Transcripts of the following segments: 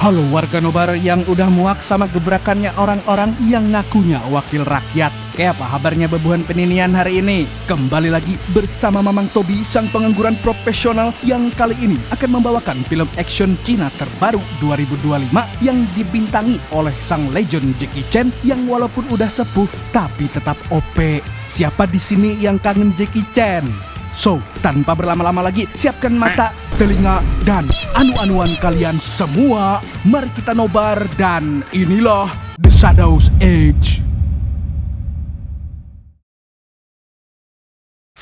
Halo warga Nobar yang udah muak sama gebrakannya orang-orang yang ngakunya wakil rakyat. Kayak apa kabarnya bebuhan peninian hari ini? Kembali lagi bersama Mamang Tobi, sang pengangguran profesional yang kali ini akan membawakan film action Cina terbaru 2025 yang dibintangi oleh sang legend Jackie Chan yang walaupun udah sepuh tapi tetap OP. Siapa di sini yang kangen Jackie Chan? So, tanpa berlama-lama lagi, siapkan mata, telinga, dan anu-anuan kalian semua. Mari kita nobar dan inilah The Shadow's Edge.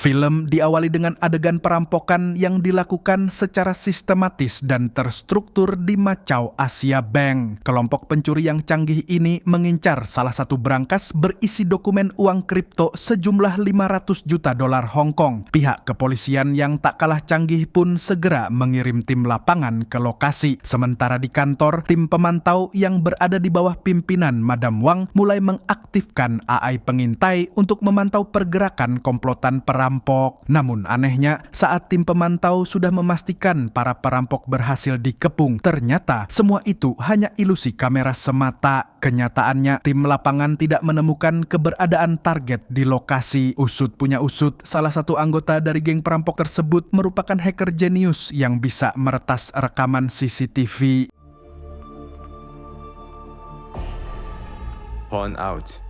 Film diawali dengan adegan perampokan yang dilakukan secara sistematis dan terstruktur di Macau Asia Bank. Kelompok pencuri yang canggih ini mengincar salah satu brankas berisi dokumen uang kripto sejumlah 500 juta dolar Hong Kong. Pihak kepolisian yang tak kalah canggih pun segera mengirim tim lapangan ke lokasi. Sementara di kantor, tim pemantau yang berada di bawah pimpinan Madam Wang mulai mengaktifkan AI pengintai untuk memantau pergerakan komplotan perampok. Namun anehnya, saat tim pemantau sudah memastikan para perampok berhasil dikepung, ternyata semua itu hanya ilusi kamera semata. Kenyataannya, tim lapangan tidak menemukan keberadaan target di lokasi. Usut punya usut, salah satu anggota dari geng perampok tersebut merupakan hacker jenius yang bisa meretas rekaman CCTV. Pawn out.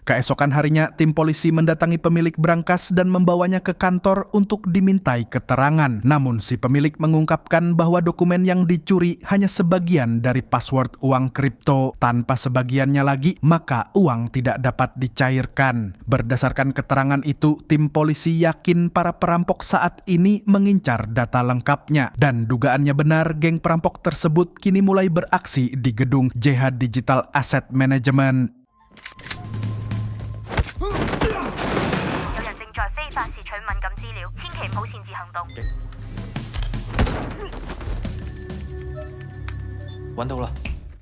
Keesokan harinya, tim polisi mendatangi pemilik brankas dan membawanya ke kantor untuk dimintai keterangan. Namun si pemilik mengungkapkan bahwa dokumen yang dicuri hanya sebagian dari password uang kripto. Tanpa sebagiannya lagi, maka uang tidak dapat dicairkan. Berdasarkan keterangan itu, tim polisi yakin para perampok saat ini mengincar data lengkapnya. Dan dugaannya benar, geng perampok tersebut kini mulai beraksi di gedung JH Digital Asset Management.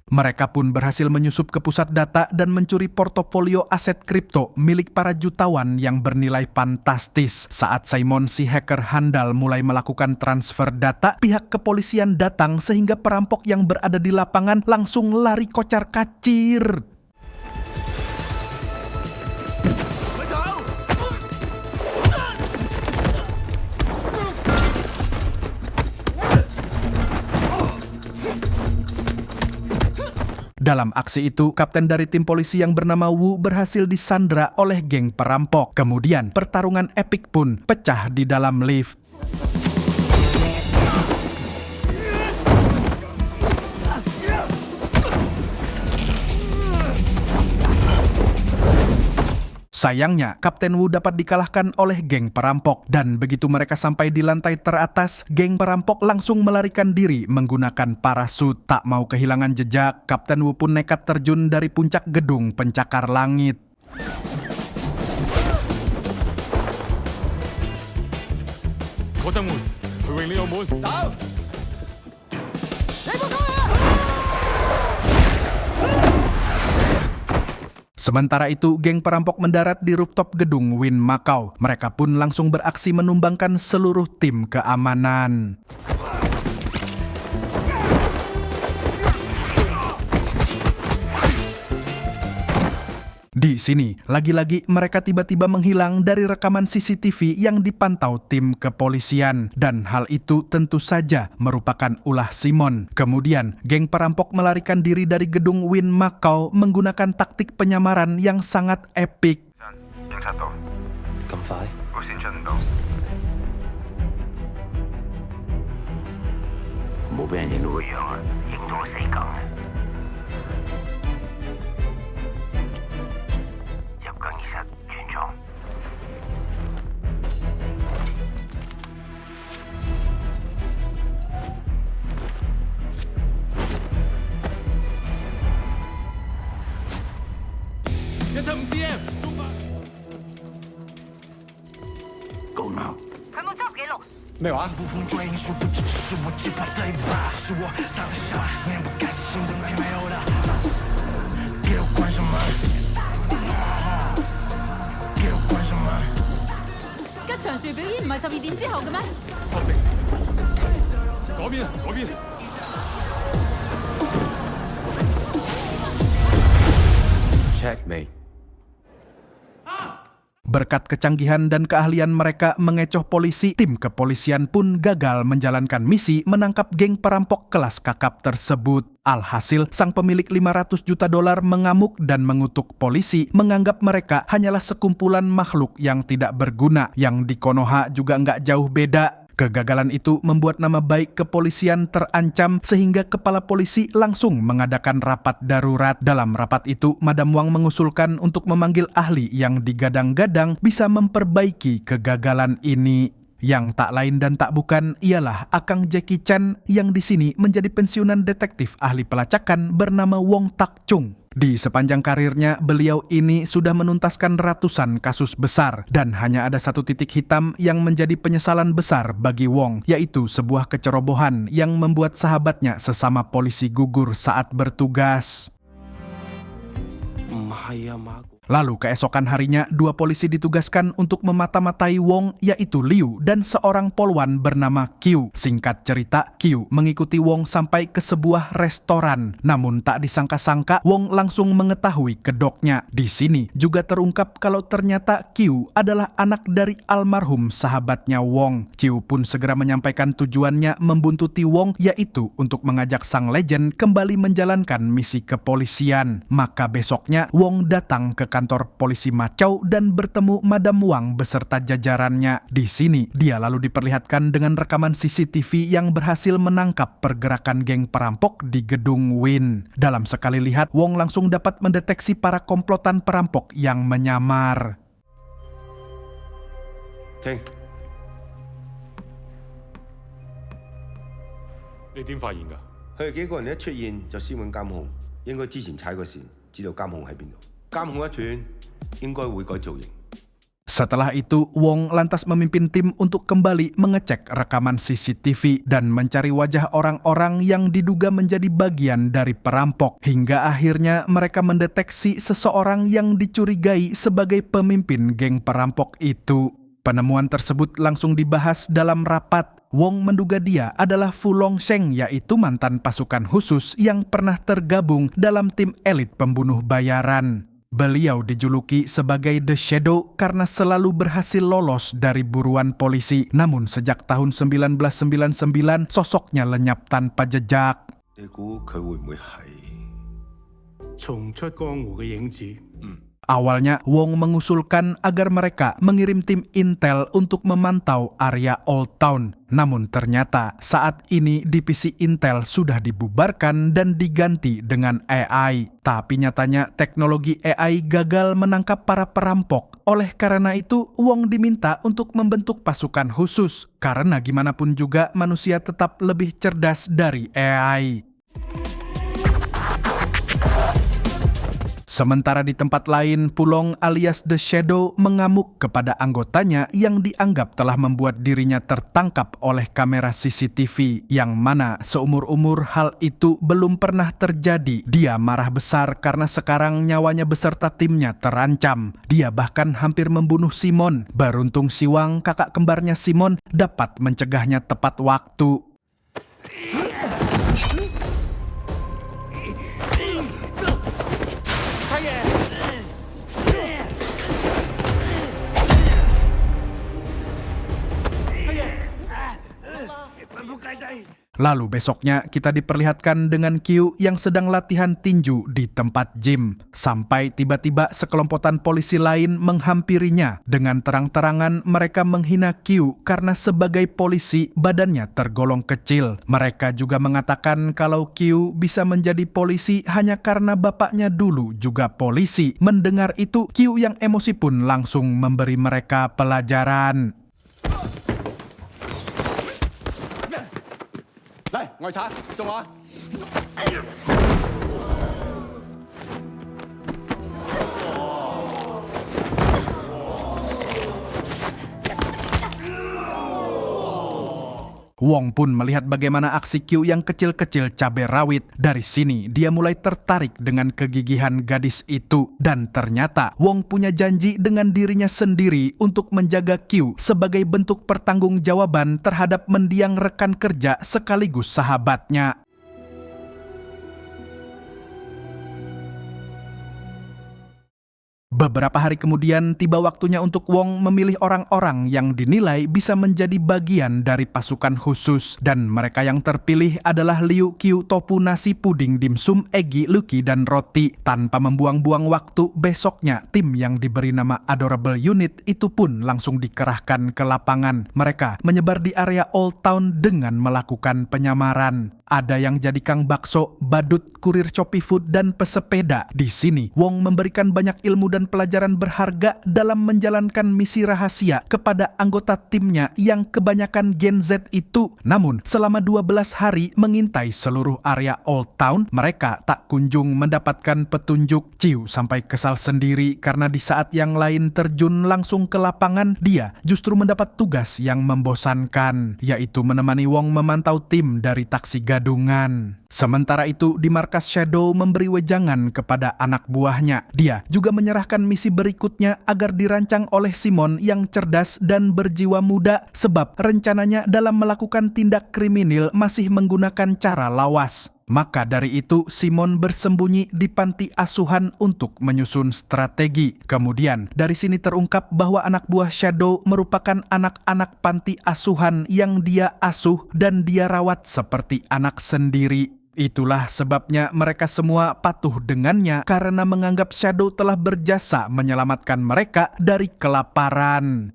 Mereka pun berhasil menyusup ke pusat data dan mencuri portofolio aset kripto milik para jutawan yang bernilai fantastis. Saat Simon si hacker handal mulai melakukan transfer data, pihak kepolisian datang sehingga perampok yang berada di lapangan langsung lari kocar-kacir. Dalam aksi itu, kapten dari tim polisi yang bernama Wu berhasil disandra oleh geng perampok. Kemudian, pertarungan epik pun pecah di dalam lift. Sayangnya, Kapten Wu dapat dikalahkan oleh geng perampok. Dan begitu mereka sampai di lantai teratas, geng perampok langsung melarikan diri menggunakan parasut. Tak mau kehilangan jejak, Kapten Wu pun nekat terjun dari puncak gedung pencakar langit. Sementara itu, geng perampok mendarat di rooftop gedung Wynn Macau. Mereka pun langsung beraksi menumbangkan seluruh tim keamanan. Di sini, lagi-lagi mereka tiba-tiba menghilang dari rekaman CCTV yang dipantau tim kepolisian. Dan hal itu tentu saja merupakan ulah Simon. Kemudian, geng perampok melarikan diri dari gedung Wynn Macau menggunakan taktik penyamaran yang sangat epik. 場樹表演唔係12點之後嘅咩？嗰邊，嗰邊。Checkmate. Berkat kecanggihan dan keahlian mereka mengecoh polisi, tim kepolisian pun gagal menjalankan misi menangkap geng perampok kelas kakap tersebut. Alhasil, sang pemilik $500 juta mengamuk dan mengutuk polisi, menganggap mereka hanyalah sekumpulan makhluk yang tidak berguna, yang di Konoha juga nggak jauh beda. Kegagalan itu membuat nama baik kepolisian terancam sehingga kepala polisi langsung mengadakan rapat darurat. Dalam rapat itu, Madam Wang mengusulkan untuk memanggil ahli yang digadang-gadang bisa memperbaiki kegagalan ini. Yang tak lain dan tak bukan ialah Akang Jackie Chan yang di sini menjadi pensiunan detektif ahli pelacakan bernama Wong Tak Chung. Di sepanjang karirnya, beliau ini sudah menuntaskan ratusan kasus besar dan hanya ada satu titik hitam yang menjadi penyesalan besar bagi Wong, yaitu sebuah kecerobohan yang membuat sahabatnya sesama polisi gugur saat bertugas. Lalu keesokan harinya, dua polisi ditugaskan untuk memata-matai Wong, yaitu Liu dan seorang polwan bernama Qiu. Singkat cerita, Qiu mengikuti Wong sampai ke sebuah restoran. Namun tak disangka-sangka, Wong langsung mengetahui kedoknya. Di sini juga terungkap kalau ternyata Qiu adalah anak dari almarhum sahabatnya Wong. Qiu pun segera menyampaikan tujuannya membuntuti Wong, yaitu untuk mengajak sang legend kembali menjalankan misi kepolisian. Maka besoknya, Wong datang ke kantor polisi Macau dan bertemu Madam Wang beserta jajarannya. Di sini, dia lalu diperlihatkan dengan rekaman CCTV yang berhasil menangkap pergerakan geng perampok di gedung Win. Dalam sekali lihat, Wong langsung dapat mendeteksi para komplotan perampok yang menyamar. Ting, 你點發現㗎？佢哋幾個人一出現就先揾監控，應該之前踩過線，知道監控喺邊度。監控一斷，應該會改造型。 Setelah itu, Wong lantas memimpin tim untuk kembali mengecek rekaman CCTV dan mencari wajah orang-orang yang diduga menjadi bagian dari perampok. Hingga akhirnya mereka mendeteksi seseorang yang dicurigai sebagai pemimpin geng perampok itu. Penemuan tersebut langsung dibahas dalam rapat. Wong menduga dia adalah Fu Longsheng, yaitu mantan pasukan khusus yang pernah tergabung dalam tim elit pembunuh bayaran. Beliau dijuluki sebagai The Shadow karena selalu berhasil lolos dari buruan polisi. Namun sejak tahun 1999, sosoknya lenyap tanpa jejak. 你估佢會唔會係？ 重出江湖嘅影子。 Awalnya, Wong mengusulkan agar mereka mengirim tim intel untuk memantau area Old Town. Namun ternyata saat ini divisi intel sudah dibubarkan dan diganti dengan AI. Tapi nyatanya teknologi AI gagal menangkap para perampok. Oleh karena itu, Wong diminta untuk membentuk pasukan khusus. Karena gimana pun juga manusia tetap lebih cerdas dari AI. Sementara di tempat lain, Pulong alias The Shadow mengamuk kepada anggotanya yang dianggap telah membuat dirinya tertangkap oleh kamera CCTV, yang mana seumur-umur hal itu belum pernah terjadi. Dia marah besar karena sekarang nyawanya beserta timnya terancam. Dia bahkan hampir membunuh Simon. Beruntung Siwang, kakak kembarnya Simon, dapat mencegahnya tepat waktu. Lalu besoknya kita diperlihatkan dengan Qiu yang sedang latihan tinju di tempat gym. Sampai tiba-tiba sekelompokan polisi lain menghampirinya. Dengan terang-terangan mereka menghina Qiu karena sebagai polisi badannya tergolong kecil. Mereka juga mengatakan kalau Qiu bisa menjadi polisi hanya karena bapaknya dulu juga polisi. Mendengar itu, Qiu yang emosi pun langsung memberi mereka pelajaran. 嚟，外賊，做我。Wong pun melihat bagaimana aksi Q yang kecil-kecil cabai rawit. Dari sini dia mulai tertarik dengan kegigihan gadis itu. Dan ternyata Wong punya janji dengan dirinya sendiri untuk menjaga Q sebagai bentuk pertanggungjawaban terhadap mendiang rekan kerja sekaligus sahabatnya. Beberapa hari kemudian tiba waktunya untuk Wong memilih orang-orang yang dinilai bisa menjadi bagian dari pasukan khusus. Dan mereka yang terpilih adalah Liu Q, tofu, nasi, puding, dimsum, Egi, Lucky, dan roti. Tanpa membuang-buang waktu, besoknya tim yang diberi nama Adorable Unit itu pun langsung dikerahkan ke lapangan. Mereka menyebar di area Old Town dengan melakukan penyamaran. Ada yang jadi kang bakso, badut, kurir Shopee Food, dan pesepeda. Di sini, Wong memberikan banyak ilmu dan pelajaran berharga dalam menjalankan misi rahasia kepada anggota timnya yang kebanyakan Gen Z itu. Namun, selama 12 hari mengintai seluruh area Old Town, mereka tak kunjung mendapatkan petunjuk. Ciu sampai kesal sendiri karena di saat yang lain terjun langsung ke lapangan, dia justru mendapat tugas yang membosankan, yaitu menemani Wong memantau tim dari taksi gadungan. Sementara itu, di markas Shadow memberi wejangan kepada anak buahnya. Dia juga menyerahkan misi berikutnya agar dirancang oleh Simon yang cerdas dan berjiwa muda, sebab rencananya dalam melakukan tindak kriminal masih menggunakan cara lawas. Maka dari itu, Simon bersembunyi di panti asuhan untuk menyusun strategi. Kemudian, dari sini terungkap bahwa anak buah Shadow merupakan anak-anak panti asuhan yang dia asuh dan dia rawat seperti anak sendiri. Itulah sebabnya mereka semua patuh dengannya karena menganggap Shadow telah berjasa menyelamatkan mereka dari kelaparan.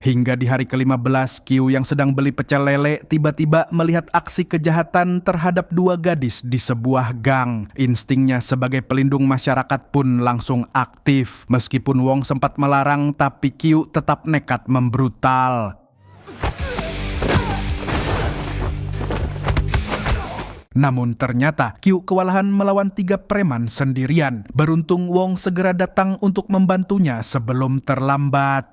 Hingga di hari ke-15, Q yang sedang beli pecel lele tiba-tiba melihat aksi kejahatan terhadap 2 gadis di sebuah gang. Instingnya sebagai pelindung masyarakat pun langsung aktif. Meskipun Wong sempat melarang, tapi Q tetap nekat membrutal. Namun ternyata Q kewalahan melawan 3 preman sendirian. Beruntung Wong segera datang untuk membantunya sebelum terlambat.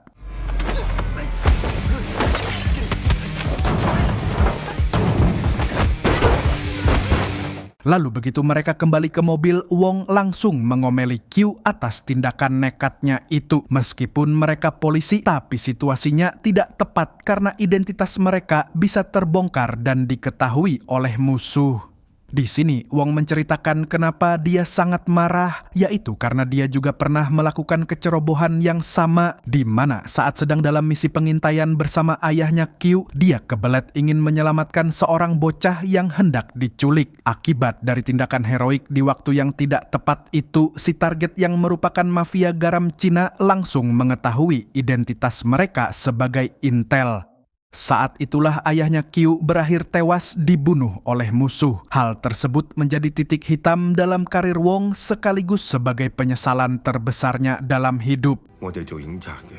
Lalu begitu mereka kembali ke mobil, Wong langsung mengomeli Q atas tindakan nekatnya itu. Meskipun mereka polisi, tapi situasinya tidak tepat karena identitas mereka bisa terbongkar dan diketahui oleh musuh. Di sini, Wong menceritakan kenapa dia sangat marah, yaitu karena dia juga pernah melakukan kecerobohan yang sama, di mana saat sedang dalam misi pengintaian bersama ayahnya Q, dia kebelet ingin menyelamatkan seorang bocah yang hendak diculik. Akibat dari tindakan heroik di waktu yang tidak tepat itu, si target yang merupakan mafia garam Cina langsung mengetahui identitas mereka sebagai intel. Saat itulah ayahnya Q berakhir tewas dibunuh oleh musuh. Hal tersebut menjadi titik hitam dalam karir Wong sekaligus sebagai penyesalan terbesarnya dalam hidup. 我哋做警察嘅，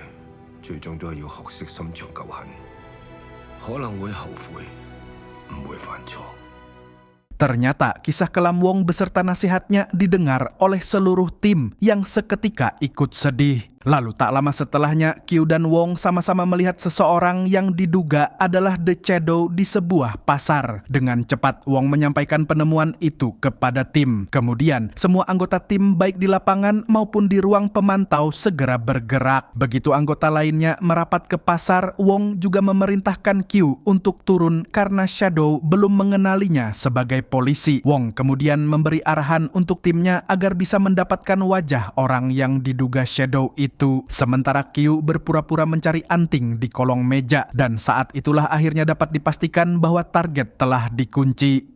最終都係要學識心腸夠狠，可能會後悔，唔會犯錯。 Ternyata kisah kelam Wong beserta nasihatnya didengar oleh seluruh tim yang seketika ikut sedih. Lalu tak lama setelahnya, Q dan Wong sama-sama melihat seseorang yang diduga adalah The Shadow di sebuah pasar. Dengan cepat, Wong menyampaikan penemuan itu kepada tim. Kemudian, semua anggota tim baik di lapangan maupun di ruang pemantau segera bergerak. Begitu anggota lainnya merapat ke pasar, Wong juga memerintahkan Q untuk turun karena Shadow belum mengenalinya sebagai polisi. Wong kemudian memberi arahan untuk timnya agar bisa mendapatkan wajah orang yang diduga Shadow itu. Sementara Q berpura-pura mencari anting di kolong meja, dan saat itulah akhirnya dapat dipastikan bahwa target telah dikunci.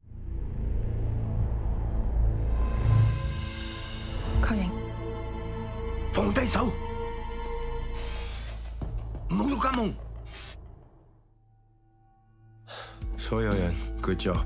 確認。放低手，唔好喐監控。所有人 good job。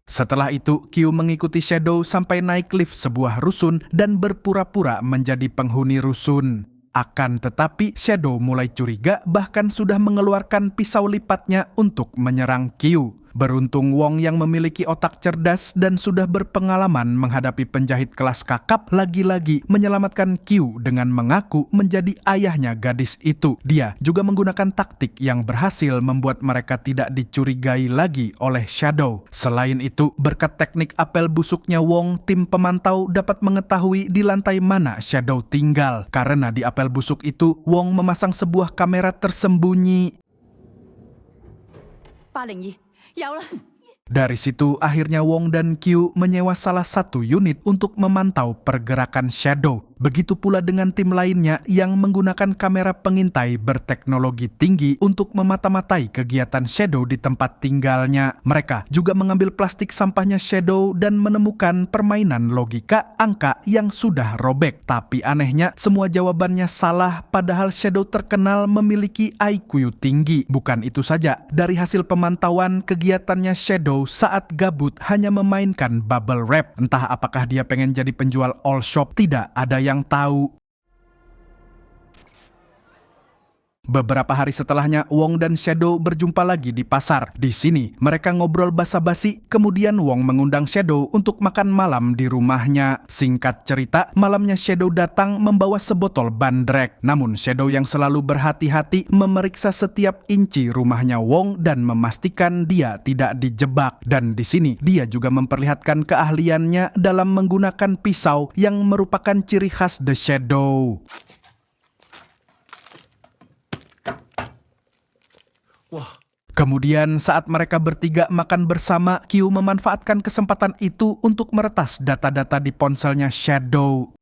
Setelah itu, Q mengikuti Shadow sampai naik lift sebuah rusun dan berpura-pura menjadi penghuni rusun. Akan tetapi, Shadow mulai curiga bahkan sudah mengeluarkan pisau lipatnya untuk menyerang Q. Beruntung Wong yang memiliki otak cerdas dan sudah berpengalaman menghadapi penjahit kelas kakap lagi-lagi menyelamatkan Q dengan mengaku menjadi ayahnya gadis itu. Dia juga menggunakan taktik yang berhasil membuat mereka tidak dicurigai lagi oleh Shadow. Selain itu, berkat teknik apel busuknya Wong, tim pemantau dapat mengetahui di lantai mana Shadow tinggal. Karena di apel busuk itu, Wong memasang sebuah kamera tersembunyi. 801有啦。 Dari situ akhirnya Wong dan Q menyewa salah satu unit untuk memantau pergerakan Shadow. Begitu pula dengan tim lainnya yang menggunakan kamera pengintai berteknologi tinggi untuk memata-matai kegiatan Shadow di tempat tinggalnya. Mereka juga mengambil plastik sampahnya Shadow dan menemukan permainan logika angka yang sudah robek. Tapi anehnya semua jawabannya salah padahal Shadow terkenal memiliki IQ tinggi. Bukan itu saja, dari hasil pemantauan kegiatannya Shadow saat gabut hanya memainkan bubble wrap. Entah apakah dia pengen jadi penjual all shop, tidak ada yang tahu. Beberapa hari setelahnya, Wong dan Shadow berjumpa lagi di pasar. Di sini, mereka ngobrol basa-basi, kemudian Wong mengundang Shadow untuk makan malam di rumahnya. Singkat cerita, malamnya Shadow datang membawa sebotol bandrek. Namun, Shadow yang selalu berhati-hati memeriksa setiap inci rumahnya Wong dan memastikan dia tidak dijebak. Dan di sini, dia juga memperlihatkan keahliannya dalam menggunakan pisau yang merupakan ciri khas The Shadow. Kemudian saat mereka bertiga makan bersama, Q memanfaatkan kesempatan itu untuk meretas data-data di ponselnya Shadow.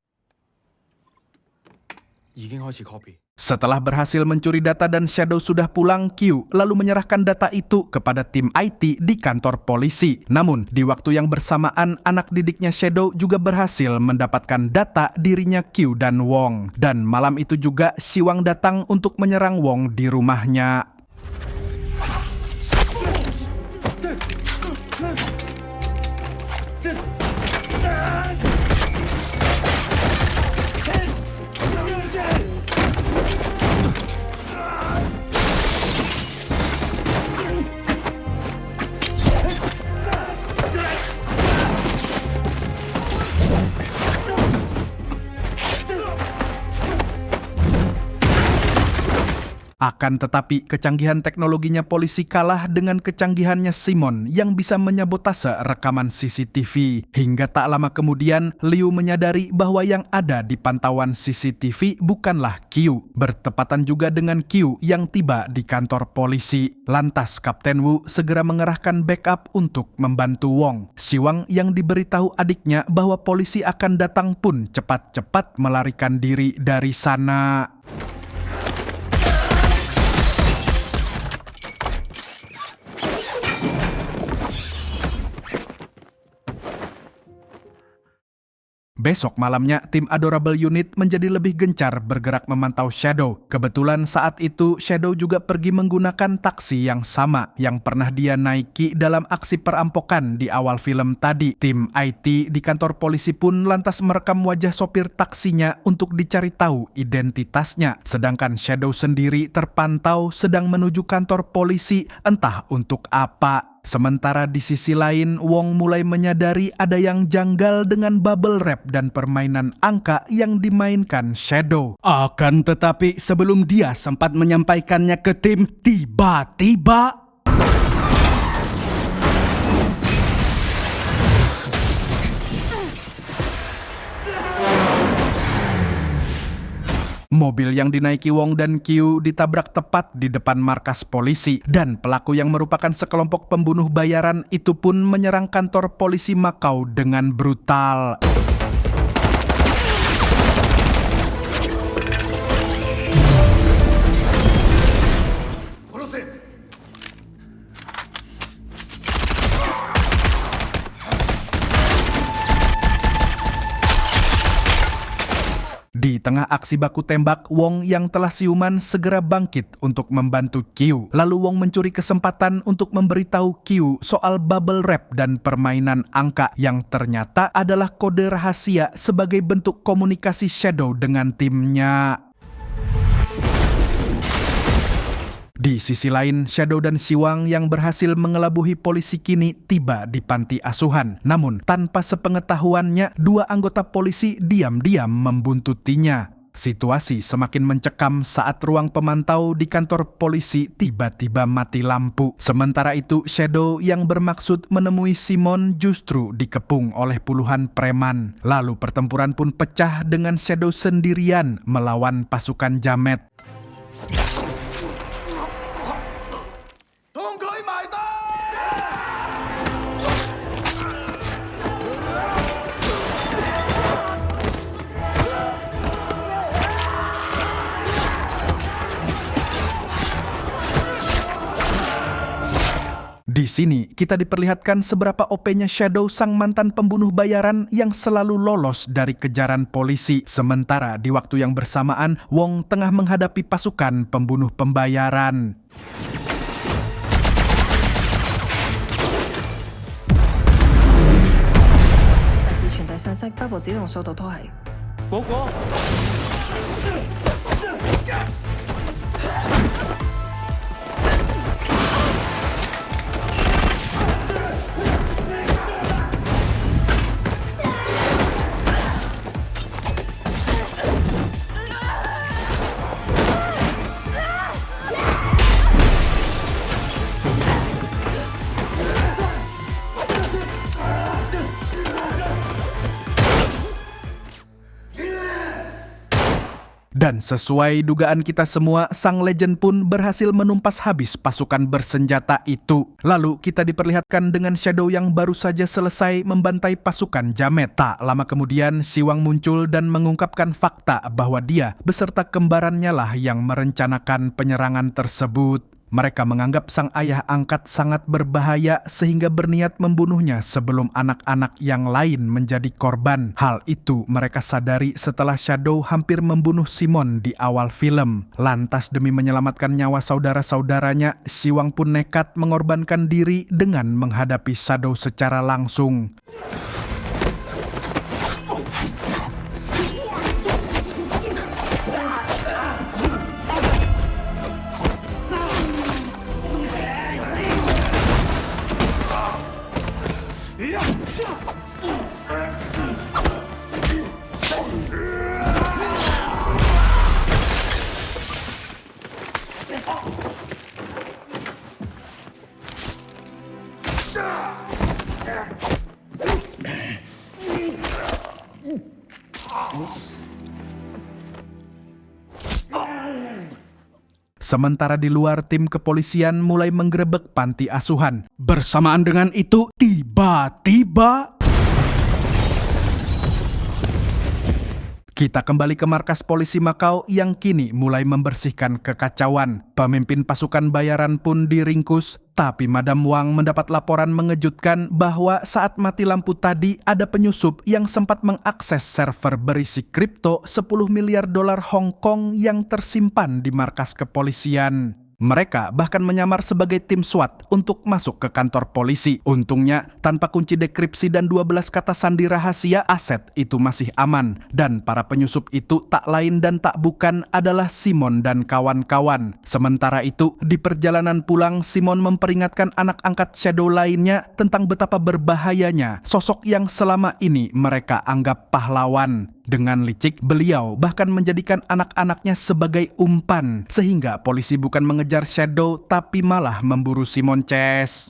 已經開始 copy。 Setelah berhasil mencuri data dan Shadow sudah pulang, Q lalu menyerahkan data itu kepada tim IT di kantor polisi. Namun, di waktu yang bersamaan, anak didiknya Shadow juga berhasil mendapatkan data dirinya Q dan Wong. Dan malam itu juga, Siwang datang untuk menyerang Wong di rumahnya. Akan tetapi, kecanggihan teknologinya polisi kalah dengan kecanggihannya Simon yang bisa menyabotase rekaman CCTV. Hingga tak lama kemudian, Liu menyadari bahwa yang ada di pantauan CCTV bukanlah Q. Bertepatan juga dengan Q yang tiba di kantor polisi. Lantas, Kapten Wu segera mengerahkan backup untuk membantu Wong. Siwang yang diberitahu adiknya bahwa polisi akan datang pun cepat-cepat melarikan diri dari sana. Besok malamnya, tim Adorable Unit menjadi lebih gencar bergerak memantau Shadow. Kebetulan saat itu, Shadow juga pergi menggunakan taksi yang sama yang pernah dia naiki dalam aksi perampokan di awal film tadi. Tim IT di kantor polisi pun lantas merekam wajah sopir taksinya untuk dicari tahu identitasnya. Sedangkan Shadow sendiri terpantau sedang menuju kantor polisi, entah untuk apa. Sementara di sisi lain, Wong mulai menyadari ada yang janggal dengan bubble wrap dan permainan angka yang dimainkan Shadow. Akan tetapi sebelum dia sempat menyampaikannya ke tim, tiba-tiba mobil yang dinaiki Wong dan Q ditabrak tepat di depan markas polisi, dan pelaku yang merupakan sekelompok pembunuh bayaran itu pun menyerang kantor polisi Makau dengan brutal. Di tengah aksi baku tembak, Wong yang telah siuman segera bangkit untuk membantu Q. Lalu Wong mencuri kesempatan untuk memberitahu Q soal bubble wrap dan permainan angka yang ternyata adalah kode rahasia sebagai bentuk komunikasi Shadow dengan timnya. Di sisi lain, Shadow dan Siwang yang berhasil mengelabuhi polisi kini tiba di panti asuhan. Namun, tanpa sepengetahuannya, dua anggota polisi diam-diam membuntutinya. Situasi semakin mencekam saat ruang pemantau di kantor polisi tiba-tiba mati lampu. Sementara itu, Shadow yang bermaksud menemui Simon justru dikepung oleh puluhan preman. Lalu pertempuran pun pecah dengan Shadow sendirian melawan pasukan Jamet. Di sini, kita diperlihatkan seberapa OP-nya Shadow sang mantan pembunuh bayaran yang selalu lolos dari kejaran polisi. Sementara di waktu yang bersamaan, Wong tengah menghadapi pasukan pembunuh pembayaran. 自傳遞信息，不過只同數度拖係。Dan sesuai dugaan kita semua, sang legend pun berhasil menumpas habis pasukan bersenjata itu. Lalu kita diperlihatkan dengan Shadow yang baru saja selesai membantai pasukan Jamet. Tak lama kemudian, Siwang muncul dan mengungkapkan fakta bahwa dia beserta kembarannya lah yang merencanakan penyerangan tersebut. Mereka menganggap sang ayah angkat sangat berbahaya sehingga berniat membunuhnya sebelum anak-anak yang lain menjadi korban. Hal itu mereka sadari setelah Shadow hampir membunuh Simon di awal film. Lantas demi menyelamatkan nyawa saudara-saudaranya, Siwang pun nekat mengorbankan diri dengan menghadapi Shadow secara langsung. Sementara di luar, tim kepolisian mulai menggerebek panti asuhan. Bersamaan dengan itu, tiba-tiba kita kembali ke markas polisi Makau yang kini mulai membersihkan kekacauan. Pemimpin pasukan bayaran pun diringkus, tapi Madam Wang mendapat laporan mengejutkan bahwa saat mati lampu tadi ada penyusup yang sempat mengakses server berisi kripto 10 miliar dolar Hong Kong yang tersimpan di markas kepolisian. Mereka bahkan menyamar sebagai tim SWAT untuk masuk ke kantor polisi. Untungnya, tanpa kunci dekripsi dan 12 kata sandi rahasia, aset itu masih aman. Dan para penyusup itu tak lain dan tak bukan adalah Simon dan kawan-kawan. Sementara itu, di perjalanan pulang, Simon memperingatkan anak angkat Shadow lainnya tentang betapa berbahayanya sosok yang selama ini mereka anggap pahlawan. Dengan licik, beliau bahkan menjadikan anak-anaknya sebagai umpan, sehingga polisi bukan mengejar Shadow, tapi malah memburu Simon CS.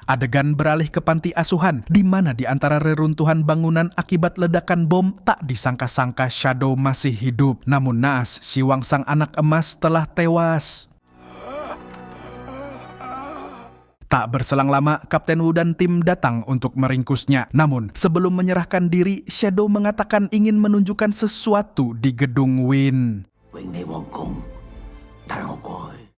Adegan beralih ke panti asuhan, di mana di antara reruntuhan bangunan akibat ledakan bom, tak disangka-sangka Shadow masih hidup. Namun naas, Siwang sang anak emas telah tewas. Tak berselang lama, Kapten Wu dan tim datang untuk meringkusnya. Namun, sebelum menyerahkan diri, Shadow mengatakan ingin menunjukkan sesuatu di gedung Win.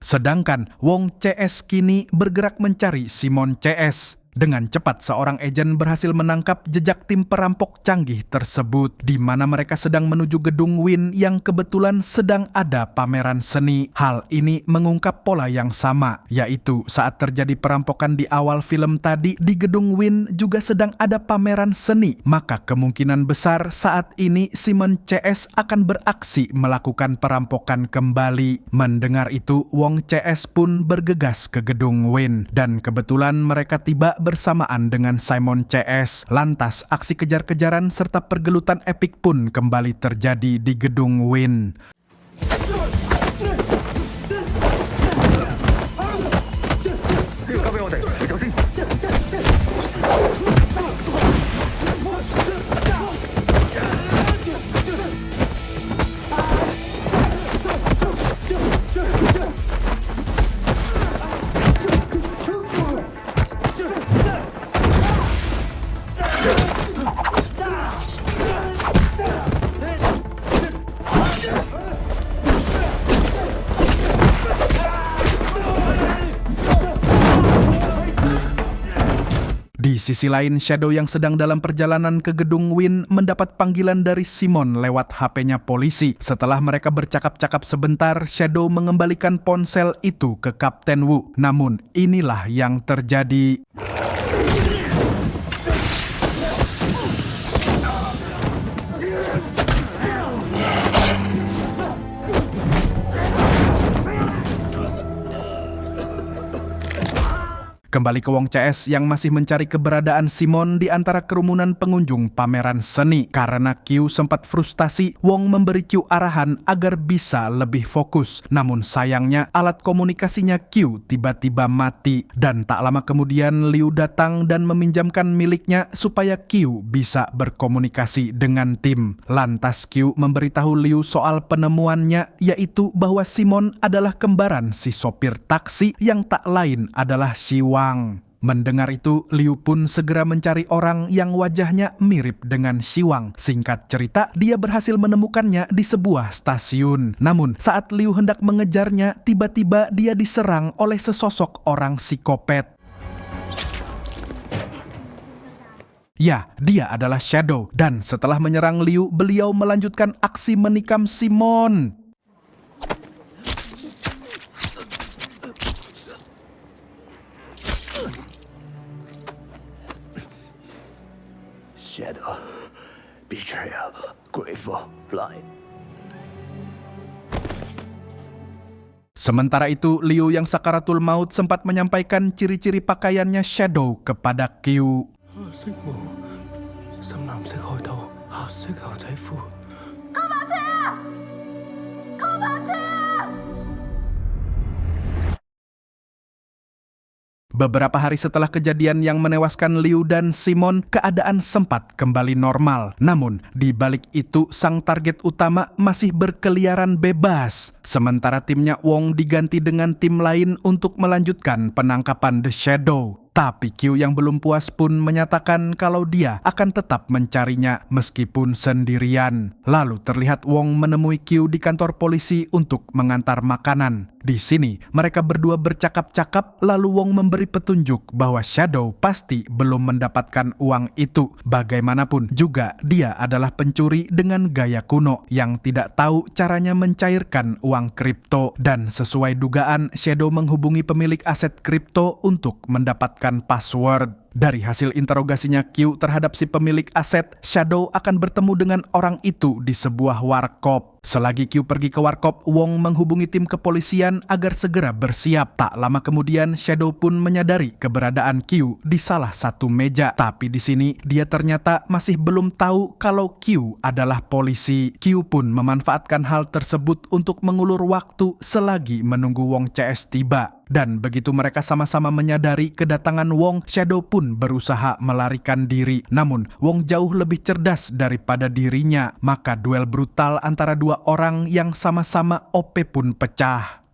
Sedangkan Wong CS kini bergerak mencari Simon CS. Dengan cepat, seorang agen berhasil menangkap jejak tim perampok canggih tersebut, di mana mereka sedang menuju gedung Wynn yang kebetulan sedang ada pameran seni. Hal ini mengungkap pola yang sama, yaitu saat terjadi perampokan di awal film tadi, di gedung Wynn juga sedang ada pameran seni. Maka kemungkinan besar saat ini Simon CS akan beraksi melakukan perampokan kembali. Mendengar itu, Wong CS pun bergegas ke gedung Wynn, dan kebetulan mereka tiba bersamaan dengan Simon CS. Lantas, aksi kejar-kejaran serta pergelutan epik pun kembali terjadi di gedung Wynn. Di sisi lain, Shadow yang sedang dalam perjalanan ke gedung Wynn mendapat panggilan dari Simon lewat HP-nya polisi. Setelah mereka bercakap-cakap sebentar, Shadow mengembalikan ponsel itu ke Kapten Wu. Namun, inilah yang terjadi. Kembali ke Wong CS yang masih mencari keberadaan Simon di antara kerumunan pengunjung pameran seni. Karena Q sempat frustasi, Wong memberi Q arahan agar bisa lebih fokus. Namun sayangnya alat komunikasinya Q tiba-tiba mati. Dan tak lama kemudian Liu datang dan meminjamkan miliknya supaya Q bisa berkomunikasi dengan tim. Lantas Q memberitahu Liu soal penemuannya, yaitu bahwa Simon adalah kembaran si sopir taksi yang tak lain adalah Siwang. Mendengar itu, Liu pun segera mencari orang yang wajahnya mirip dengan Siwang. Singkat cerita, dia berhasil menemukannya di sebuah stasiun. Namun, saat Liu hendak mengejarnya, tiba-tiba dia diserang oleh sesosok orang psikopat. Ya, dia adalah Shadow. Dan setelah menyerang Liu, beliau melanjutkan aksi menikam Simon. Shadow, betrayal, grateful, blind. Sementara itu, Liu yang sakaratul maut sempat menyampaikan ciri-ciri pakaiannya Shadow kepada Q. Beberapa hari setelah kejadian yang menewaskan Liu dan Simon, keadaan sempat kembali normal. Namun, di balik itu, sang target utama masih berkeliaran bebas. Sementara timnya Wong diganti dengan tim lain untuk melanjutkan penangkapan The Shadow. Tapi Q yang belum puas pun menyatakan kalau dia akan tetap mencarinya meskipun sendirian. Lalu terlihat Wong menemui Q di kantor polisi untuk mengantar makanan. Di sini mereka berdua bercakap-cakap, lalu Wong memberi petunjuk bahwa Shadow pasti belum mendapatkan uang itu. Bagaimanapun juga dia adalah pencuri dengan gaya kuno yang tidak tahu caranya mencairkan uang kripto. Dan sesuai dugaan, Shadow menghubungi pemilik aset kripto untuk mendapatkan password. Dari hasil interogasinya Q terhadap si pemilik aset, Shadow akan bertemu dengan orang itu di sebuah warkop. Selagi Q pergi ke warkop, Wong menghubungi tim kepolisian agar segera bersiap. Tak lama kemudian, Shadow pun menyadari keberadaan Q di salah satu meja. Tapi di sini, dia ternyata masih belum tahu kalau Q adalah polisi. Q pun memanfaatkan hal tersebut untuk mengulur waktu selagi menunggu Wong CS tiba. Dan begitu mereka sama-sama menyadari kedatangan Wong, Shadow pun berusaha melarikan diri. Namun, Wong jauh lebih cerdas daripada dirinya. Maka duel brutal antara dua orang yang sama-sama OP pun pecah.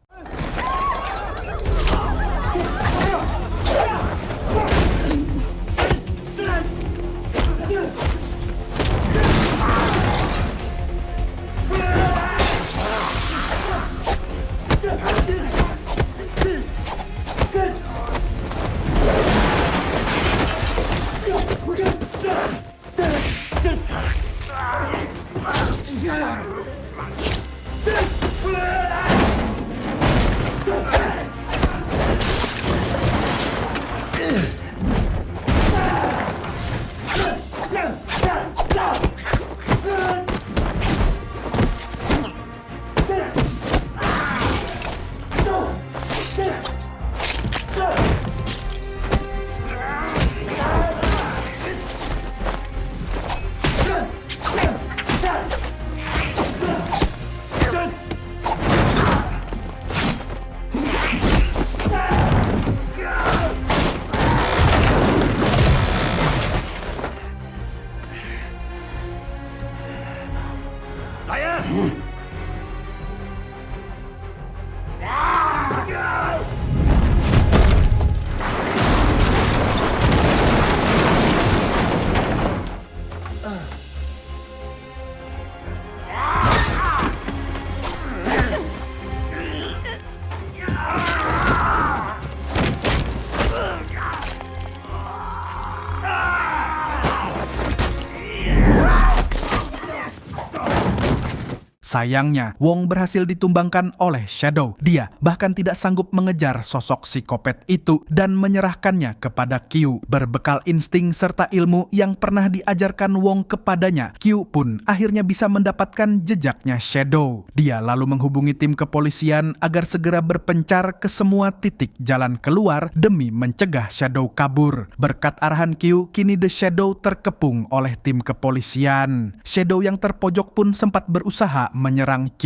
Sayangnya, Wong berhasil ditumbangkan oleh Shadow. Dia bahkan tidak sanggup mengejar sosok psikopat itu dan menyerahkannya kepada Q. Berbekal insting serta ilmu yang pernah diajarkan Wong kepadanya, Q pun akhirnya bisa mendapatkan jejaknya Shadow. Dia lalu menghubungi tim kepolisian agar segera berpencar ke semua titik jalan keluar demi mencegah Shadow kabur. Berkat arahan Q, kini The Shadow terkepung oleh tim kepolisian. Shadow yang terpojok pun sempat berusaha menyerang Q.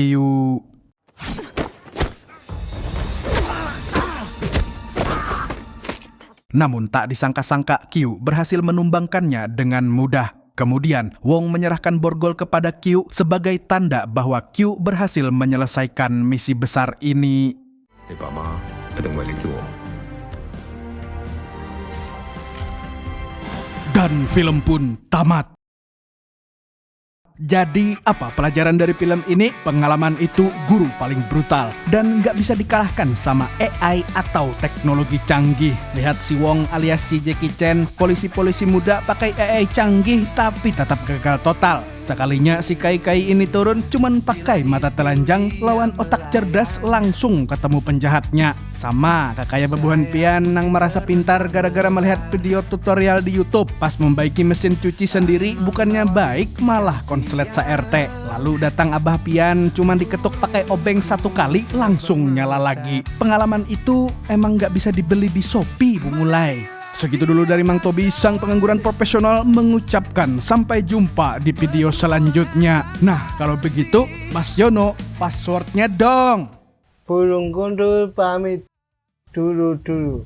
Namun tak disangka-sangka Q berhasil menumbangkannya dengan mudah. Kemudian Wong menyerahkan borgol kepada Q sebagai tanda bahwa Q berhasil menyelesaikan misi besar ini. 你爸媽一定為你叫我。 Dan film pun tamat. Jadi apa pelajaran dari film ini? Pengalaman itu guru paling brutal dan nggak bisa dikalahkan sama AI atau teknologi canggih. Lihat si Wong alias si Jackie Chan, polisi-polisi muda pakai AI canggih tapi tetap gagal total. Sekalinya si Kai-Kai ini turun cuman pakai mata telanjang, lawan otak cerdas langsung ketemu penjahatnya. Sama kayak babuhan pian yang merasa pintar gara-gara melihat video tutorial di YouTube. Pas membaiki mesin cuci sendiri bukannya baik malah konslet sa-RT. Lalu datang abah pian cuman diketuk pakai obeng 1 kali langsung nyala lagi. Pengalaman itu emang nggak bisa dibeli di Shopee Bu Mulai. Segitu dulu dari Mang Tobi, sang pengangguran profesional, mengucapkan sampai jumpa di video selanjutnya. Nah, kalau begitu, Mas Yono, passwordnya dong. Burung gundul pamit dulu-dulu.